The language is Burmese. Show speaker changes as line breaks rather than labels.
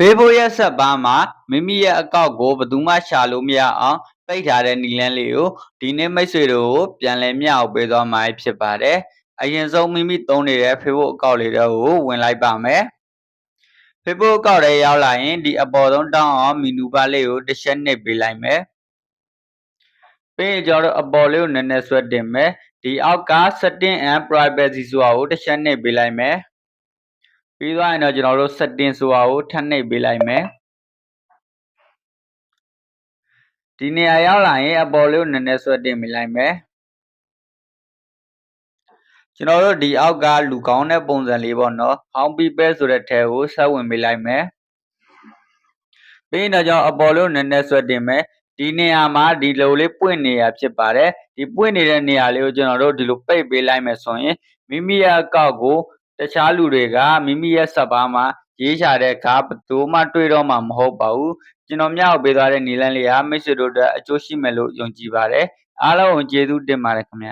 ဖေးဘိုးရဲ့ဆက်ပါမှာမိမိရဲ့အကောက်ကိုဘယ်သူမှရှာလို့မရအောင်ပိတ်ထားတဲ့နည်းလမ်းလေးကိုဒီနေ့မိတ်ဆွေတို့ကိုပြန်လည်မျှဝေပေးသွားမှာဖြစ်ပါတယ်။အရင်ဆုံးမိမိသုံးနေတဲ့ Facebook အကောင့်လေးတွေကိုဝင်လိုက်ပါမယ်။ Facebook အကောင့်ထဲရောက်လာရင်ဒီအပေါ်ဆုံးတောင်းအောင်မီနူဘာလေးကိုတစ်ချက်နှိပ်ပေးလိုက်မယ်။ပြီးရင်ကျွန်တော်တို့အပေါ်လေးကိုနည်းနည်းဆွဲတင်မယ်။ဒီအောက်က Setting and Privacy ဆိုတာကိုတစ်ချက်နှိပ်ပေးလိုက်မယ်။ပြီးသွားရင်တော့ကျွန်တော်တို့ setting ဆိုတာကိုထပ်နှိပ်ပေးလိုက်မယ်ဒီနေရာရောက်လာရင်အပေါ်လေးကိုနည်းနည်းဆွဲတင်ပေးလိုက်မယ်ကျွန်တော်တို့ဒီအောက်ကလူကောင်းတဲ့ပုံစံလေးပေါ့နော် How people ဆိုတဲ့ထဲကိုဆက်ဝင်ပေးလိုက်မယ်ပြီးရင်တော့ကျွန်တော်အပေါ်လေးကိုနည်းနည်းဆွဲတင်မယ်ဒီနေရာမှာဒီလိုလေးပွင့်နေရဖြစ်ပါတယ်ဒီပွင့်နေတဲ့နေရာလေးကိုကျွန်တော်တို့ဒီလိုပိတ်ပေးလိုက်မယ်ဆိုရင်မိမိရဲ့အကောက်ကိုတခြားလူတွေကမိမိရဲ့ဆက်ပါမှာရေးချတဲ့အခါဘယ်သူမှတွေ့တော့မှာမဟုတ်ပါဘူးကျွန်တော်မျှဝေပေးသွားတဲ့နည်းလမ်းလေးဟာမိတ်ဆွေတို့အတွက်အကျိုးရှိမယ်လို့ယုံကြည်ပါတယ်အားလုံးကိုကျေးဇူးတင်ပါတယ်ခင်ဗျ